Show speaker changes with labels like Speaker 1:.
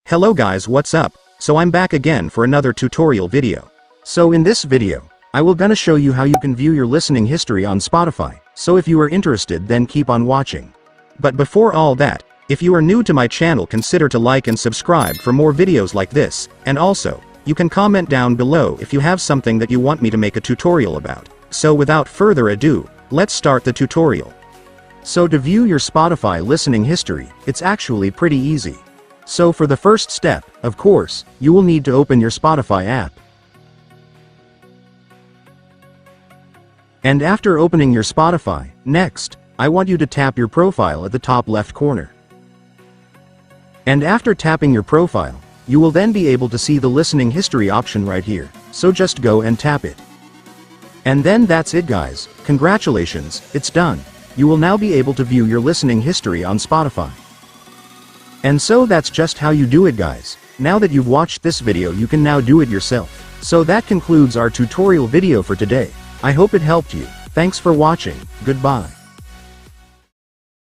Speaker 1: Hello guys, what's up? So I'm back again for another tutorial video. So in this video, I will gonna show you how you can view your listening history on Spotify, so if you are interested then keep on watching. But before all that, if you are new to my channel consider to like and subscribe for more videos like this, and also, you can comment down below if you have something that you want me to make a tutorial about. So without further ado, let's start the tutorial. So to view your Spotify listening history, it's actually pretty easy. So for the first step, of course, you will need to open your Spotify app. And after opening your Spotify, next, I want you to tap your profile at the top left corner. And after tapping your profile, you will then be able to see the listening history option right here, so just go and tap it. And then that's it guys, congratulations, it's done. You will now be able to view your listening history on Spotify. And so that's just how you do it guys. Now that you've watched this video you can now do it yourself. So that concludes our tutorial video for today. I hope it helped you. Thanks for watching, goodbye.